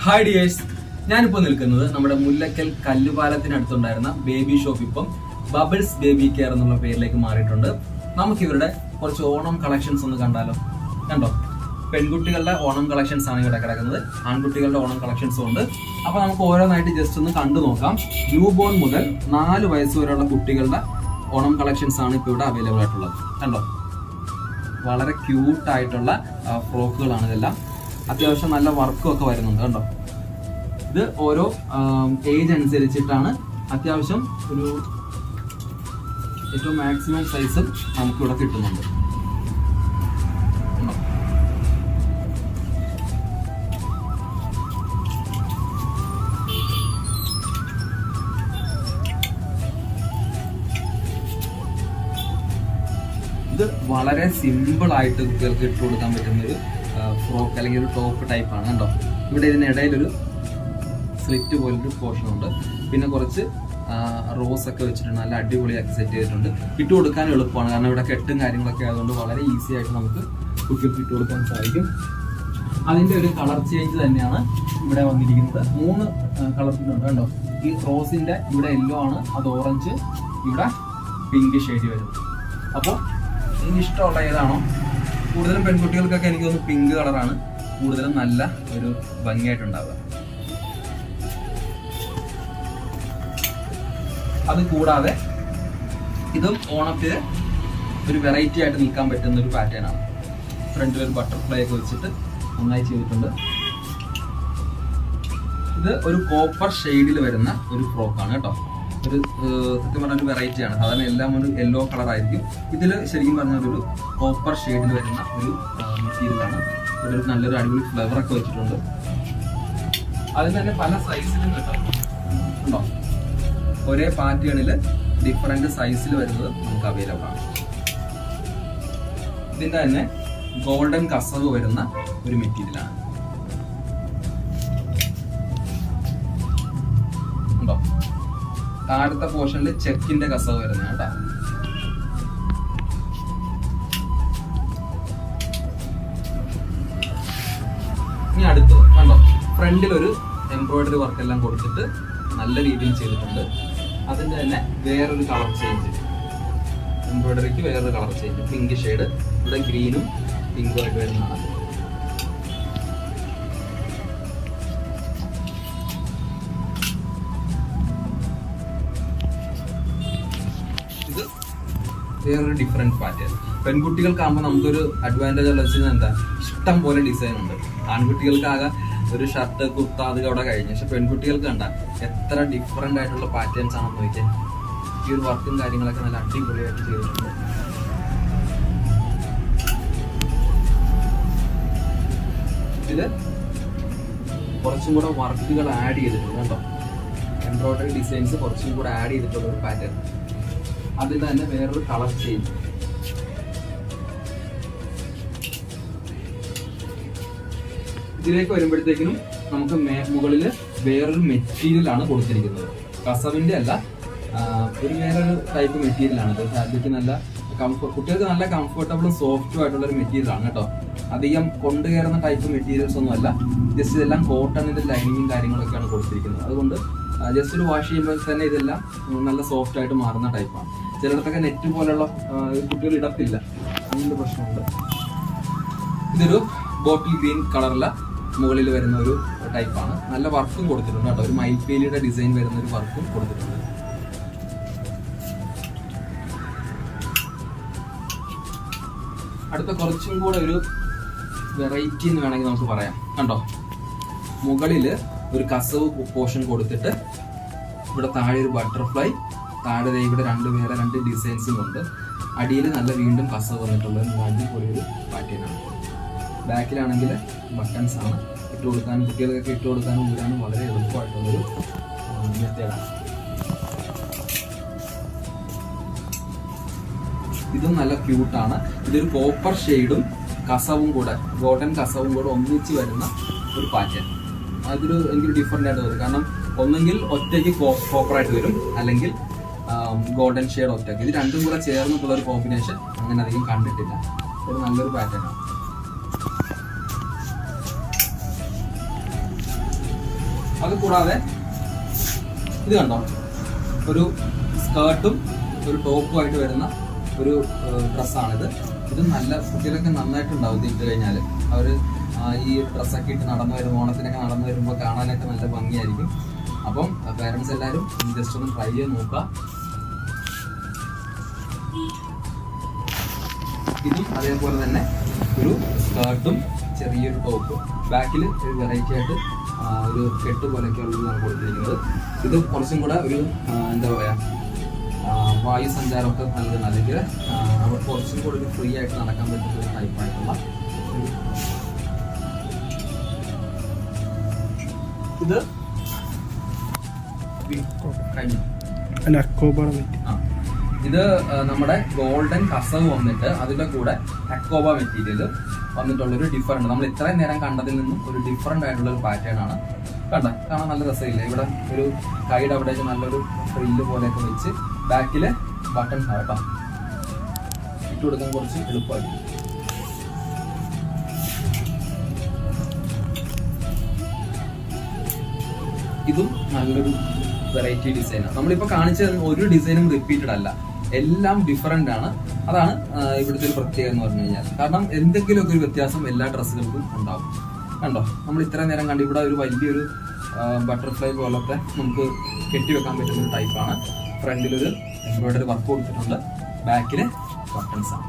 Hi dears, ഞാനിപ്പോൾ നിൽക്കുന്നത് നമ്മുടെ മുല്ലക്കൽ കല്ലുപാലത്തിനടുത്തുണ്ടായിരുന്ന ബേബി ഷോപ്പ് ഇപ്പം ബബിൾസ് ബേബി കെയർ എന്നുള്ള പേരിലേക്ക് മാറിയിട്ടുണ്ട്. നമുക്ക് ഇവരുടെ കുറച്ച് ഓണം കളക്ഷൻസ് ഒന്ന് കണ്ടാലോ? കണ്ടോ, പെൺകുട്ടികളുടെ ഓണം കളക്ഷൻസ് ആണ് ഇവിടെ കിടക്കുന്നത്, ആൺകുട്ടികളുടെ ഓണം കളക്ഷൻസും ഉണ്ട്. അപ്പൊ നമുക്ക് ഓരോന്നായിട്ട് ജസ്റ്റ് ഒന്ന് കണ്ടു നോക്കാം. ന്യൂ ബോൺ മുതൽ 4 വയസ്സ് വരെയുള്ള കുട്ടികളുടെ ഓണം കളക്ഷൻസ് ആണ് ഇപ്പോൾ ഇവിടെ അവൈലബിൾ ആയിട്ടുള്ളത്. കണ്ടോ, വളരെ ക്യൂട്ടായിട്ടുള്ള ഫ്രോക്കുകളാണ് ഇതെല്ലാം. അത്യാവശ്യം നല്ല വർക്കും ഒക്കെ വരുന്നുണ്ട്. കണ്ടോ, ഇത് ഓരോ ഏജ് അനുസരിച്ചിട്ടാണ്. അത്യാവശ്യം ഒരു ഏറ്റവും മാക്സിമം സൈസും നമുക്കിവിടെ കിട്ടുന്നുണ്ട്. ഇത് വളരെ സിമ്പിൾ ആയിട്ട് കുട്ടികൾക്ക് ഇട്ട് കൊടുക്കാൻ പറ്റുന്ന ഒരു ഫ്രോക്ക് അല്ലെങ്കിൽ ഒരു ടോപ്പ് ടൈപ്പ് ആണ്. കണ്ടോ, ഇവിടെ ഇതിനിടയിലൊരു സ്ലിറ്റ് പോലൊരു പോർഷൻ ഉണ്ട്. പിന്നെ കുറച്ച് റോസ് ഒക്കെ വെച്ചിട്ടുണ്ട്, നല്ല അടിപൊളിയാക്കി സെറ്റ് ചെയ്തിട്ടുണ്ട്. ഇട്ട് കൊടുക്കാൻ എളുപ്പമാണ്, കാരണം ഇവിടെ കെട്ടും കാര്യങ്ങളൊക്കെ ആയതുകൊണ്ട് വളരെ ഈസി ആയിട്ട് നമുക്ക് കുട്ടികൾക്ക് ഇട്ട് കൊടുക്കാൻ സാധിക്കും. അതിൻ്റെ ഒരു കളർ ചേഞ്ച് തന്നെയാണ് ഇവിടെ വന്നിരിക്കുന്നത്. 3 കളർസിലുണ്ട്. കണ്ടോ, ഈ റോസിന്റെ ഇവിടെ യെല്ലോ ആണ്, അത് ഓറഞ്ച്, ഇവിടെ പിങ്ക് ഷെയ്ഡ് വരുന്നത്. അപ്പോൾ എനിക്ക് ഇഷ്ടമുള്ള ഏതാണോ, കൂടുതലും പെൺകുട്ടികൾക്കൊക്കെ എനിക്ക് തോന്നുന്നു പിങ്ക് കളറാണ് കൂടുതലും നല്ല ഒരു ഭംഗിയായിട്ടുണ്ടാവുക. അത് കൂടാതെ ഇതും ഓണത്തിന് ഒരു വെറൈറ്റി ആയിട്ട് നിൽക്കാൻ പറ്റുന്ന ഒരു പാറ്റേൺ ആണ്. ഫ്രണ്ടിൽ ഒരു ബട്ടർഫ്ലൈ ഒക്കെ വെച്ചിട്ട് നന്നായി ചെയ്തിട്ടുണ്ട്. ഇത് ഒരു കോപ്പർ ഷെയ്ഡിൽ വരുന്ന ഒരു ഫ്രോക്കാണ് കേട്ടോ. ഒരു സത്യം പറഞ്ഞ ഒരു വെറൈറ്റി ആണ്. സാധാരണ എല്ലാം ഒരു യെല്ലോ കളർ ആയിരിക്കും. ഇതിൽ ശരിക്കും പറഞ്ഞാൽ ഒരു കോപ്പർ ഷെയ്ഡിൽ വരുന്ന ഒരു മെറ്റീരിയലാണ്. ഇവിടെ ഒരു നല്ലൊരു അടിപൊളി ഫ്ലവർ ഒക്കെ വെച്ചിട്ടുണ്ട്. അതിന് തന്നെ പല സൈസിലും കിട്ടും. ഉണ്ടോ, ഒരേ പാറ്റേണിൽ ഡിഫറെന്റ് സൈസിൽ വരുന്നത് നമുക്ക് അവൈലബിൾ ആണ്. ഇതിന്റെ തന്നെ ഗോൾഡൻ കസവ് വരുന്ന ഒരു മെറ്റീരിയലാണ്. ഉണ്ടോ, താഴത്തെ പോർഷനിൽ ചെക്കിന്റെ കസവ് വരുന്ന കേട്ടോ. ഇനി അടുത്തത് കണ്ടോ, ഫ്രണ്ടിൽ ഒരു എംബ്രോയിഡറി വർക്ക് എല്ലാം കൊടുത്തിട്ട് നല്ല രീതിയിൽ ചെയ്തിട്ടുണ്ട്. അതിന്റെ തന്നെ വേറൊരു കളർ ചേഞ്ച്, എംബ്രോയിഡറിക്ക് വേറൊരു കളർ ചേഞ്ച്, പിങ്ക് ഷെയ്ഡ്, ഇവിടെ ഗ്രീനും പിങ്കും ആയിട്ട് വരുന്നതാണ്. ഇത് വേറൊരു ഡിഫറെന്റ് പാറ്റേൺ. പെൺകുട്ടികൾക്കാകുമ്പോൾ നമുക്കൊരു അഡ്വാൻറ്റേജ് ഉള്ള വെച്ചാൽ എന്താ, ഇഷ്ടം പോലെ ഡിസൈൻ ഉണ്ട്. ആൺകുട്ടികൾക്കാകെ ഒരു ഷർട്ട് കുർത്ത അത് അവിടെ കഴിഞ്ഞു. പക്ഷെ പെൺകുട്ടികൾക്ക് കണ്ട എത്ര ഡിഫറെന്റ് ആയിട്ടുള്ള പാറ്റേൺസ് ആണെന്ന് നോക്കിയാൽ. ഈ ഒരു വർക്കും കാര്യങ്ങളൊക്കെ നല്ല അടിപൊളിയായിട്ട് ചെയ്തിട്ടുണ്ട്. ഇത് കുറച്ചും കൂടെ വർക്കുകൾ ആഡ് ചെയ്തിട്ടുണ്ട്. കണ്ടോ, എംബ്രോയിഡറി ഡിസൈൻസ് കുറച്ചും കൂടെ ആഡ് ചെയ്തിട്ടുള്ള ഒരു പാറ്റേൺ. അതിൽ തന്നെ വേറൊരു കളർ ചേഞ്ച്. ഇതിലേക്ക് വരുമ്പോഴത്തേക്കിനും നമുക്ക് മുകളിൽ വേറൊരു മെറ്റീരിയൽ ആണ് കൊടുത്തിരിക്കുന്നത്. കസവിന്റെ അല്ല, ഒരു വേറൊരു ടൈപ്പ് മെറ്റീരിയൽ ആണ്. ഫാബ്രിക് നല്ല കുട്ടികൾക്ക് നല്ല കംഫർട്ടബിളും സോഫ്റ്റും ആയിട്ടുള്ള ഒരു മെറ്റീരിയൽ ആണ് കേട്ടോ. അധികം കൊണ്ടുകയറുന്ന ടൈപ്പ് മെറ്റീരിയൽസ് ഒന്നും അല്ല. ജസ്റ്റ് ഇതെല്ലാം കോട്ടണിന്റെ ലൈനിങ്ങും കാര്യങ്ങളൊക്കെയാണ് കൊടുത്തിരിക്കുന്നത്. അതുകൊണ്ട് ജസ്റ്റ് ഒരു വാഷ് ചെയ്യുമ്പോൾ തന്നെ ഇതെല്ലാം നല്ല സോഫ്റ്റ് ആയിട്ട് മാറുന്ന ടൈപ്പാണ്. ചിലയിടത്തൊക്കെ നെറ്റ് പോലുള്ള കുട്ടികൾ ഇടത്തില്ല, അങ്ങനത്തെ പ്രശ്നമുണ്ട്. ഇതൊരു ബോട്ടിൽ ഗ്രീൻ കളറിലെ മുകളിൽ വരുന്ന ഒരു ടൈപ്പാണ്. നല്ല വർക്കും കൊടുത്തിട്ടുണ്ട് കേട്ടോ. ഒരു മയിൽപ്പീലിയുടെ ഡിസൈൻ വരുന്ന ഒരു വർക്കും കൊടുത്തിട്ടുണ്ട്. അടുത്ത കുറച്ചും കൂടെ ഒരു വെറൈറ്റി എന്ന് വേണമെങ്കിൽ നമുക്ക് പറയാം. കണ്ടോ, മുകളില് ഒരു കസവ് പോർഷൻ കൊടുത്തിട്ട് ഇവിടെ താഴെ ഒരു ബട്ടർഫ്ലൈ, താഴെ ഇവിടെ രണ്ട് ഡിസൈൻസും ഉണ്ട്. അടിയിൽ നല്ല വീണ്ടും കസവ് വന്നിട്ടുള്ള അടിപൊളി ഒരു പാറ്റേൺ ആണ്. ബാക്കിലാണെങ്കിൽ ബട്ടൺസ് ആണ്. ഇട്ട് കൊടുക്കാനും കുട്ടികൾക്കൊക്കെ ഇട്ട് കൊടുക്കാനും ഊരാനും വളരെ എളുപ്പമായിട്ടുള്ളൊരു മെത്തേഡാണ്. ഇതും നല്ല ക്യൂട്ടാണ്. ഇതൊരു കോപ്പർ ഷെയ്ഡും കസവും കൂടെ, ഗോൾഡൻ കസവും കൂടെ ഒന്നിച്ച് വരുന്ന ഒരു പാറ്റേൺ. അതൊരു എനിക്കൊരു ഡിഫറെൻ്റ് ആയിട്ട് തോന്നി. കാരണം ഒന്നെങ്കിൽ ഒറ്റയ്ക്ക് കോപ്പറായിട്ട് വരും, അല്ലെങ്കിൽ ഗോൾഡൻ ഷെയ്ഡ് ഒറ്റയ്ക്ക്. ഇത് രണ്ടും കൂടെ ചേർന്നിട്ടുള്ള ഒരു കോമ്പിനേഷൻ അങ്ങനെ അധികം കണ്ടിട്ടില്ല. ഒരു നല്ലൊരു പാറ്റേൺ ആണ്. അത് കൂടാതെ ഇത് കണ്ടോ, ഒരു സ്കേർട്ടും ഒരു ടോപ്പുമായിട്ട് വരുന്ന ഒരു ഡ്രസ്സാണിത്. ഇത് നല്ല കുട്ടികളൊക്കെ നന്നായിട്ടുണ്ടാവും ഇത് ഇട്ട് കഴിഞ്ഞാൽ. അവർ ഈ ഡ്രസ്സൊക്കെ ഇട്ട് നടന്നു വരുമ്പോൾ, ഓണത്തിനൊക്കെ നടന്നു വരുമ്പോൾ കാണാനൊക്കെ നല്ല ഭംഗിയായിരിക്കും. അപ്പം പേരൻസ് എല്ലാവരും ജസ്റ്റ് ഒന്ന് ട്രൈ ചെയ്ത് നോക്കുക. ഇതും അതേപോലെ തന്നെ ഒരു സ്കേർട്ടും ചെറിയൊരു ടോപ്പും, ബാക്കിൽ ഒരു വെറൈറ്റി ആയിട്ട് ഒരു കെട്ട് പോലെയൊക്കെ ഉള്ളതാണ് കൊടുത്തിരിക്കുന്നത്. ഇത് കുറച്ചും കൂടെ ഒരു എന്താ പറയുക, വായു സഞ്ചാരമൊക്കെ നൽകുന്ന, അല്ലെങ്കിൽ അവർക്ക് കുറച്ചും കൂടെ ഒരു ഫ്രീ ആയിട്ട് നടക്കാൻ പറ്റുന്ന ഒരു ടൈപ്പായിട്ടുള്ള ഇത് കഴിഞ്ഞു. ഇത് നമ്മുടെ ഗോൾഡൻ കസവ് വന്നിട്ട് അതിന്റെ കൂടെ അക്കോബ മെറ്റീരിയൽ വന്നിട്ടുള്ളൊരു ഡിഫറൻറ്റ്, നമ്മൾ ഇത്രയും നേരം കണ്ടതിൽ നിന്നും ഒരു ഡിഫറെന്റ് ആയിട്ടുള്ള ഒരു പാറ്റേൺ ആണ്. കാണാൻ നല്ല രസമില്ല. ഇവിടെ ഒരു കൈഡ് അവിടേക്ക് നല്ലൊരു ഫ്രില്ല് പോലെയൊക്കെ വെച്ച് ബാക്കില് ബട്ടൺസ് ആണ് കേട്ടോ, ഇട്ട് കൊടുക്കാൻ കുറച്ച് എളുപ്പമായിരിക്കും. ഇതും നല്ലൊരു വെറൈറ്റി ഡിസൈനാണ്. നമ്മളിപ്പോ കാണിച്ച ഒരു ഡിസൈനും റിപ്പീറ്റഡ് അല്ല, എല്ലാം ഡിഫറെന്റ് ആണ്. അതാണ് ഇവിടുത്തെ ഒരു പ്രത്യേകത എന്ന് പറഞ്ഞു കഴിഞ്ഞാൽ. കാരണം എന്തെങ്കിലുമൊക്കെ ഒരു വ്യത്യാസം എല്ലാ ഡ്രസ്സുകൾക്കും ഉണ്ടാവും. കണ്ടോ, നമ്മൾ ഇത്ര നേരം കണ്ട് ഇവിടെ ഒരു വലിയൊരു ബട്ടർഫ്ലൈ പോലത്തെ നമുക്ക് കെട്ടിവെക്കാൻ പറ്റുന്ന ഒരു ടൈപ്പാണ്. ഫ്രണ്ടിലൊരു എംബ്രോയിഡറി വർക്ക് കൊടുത്തിട്ടുണ്ട്, ബാക്കില് ബട്ടൺസ് ആണ്.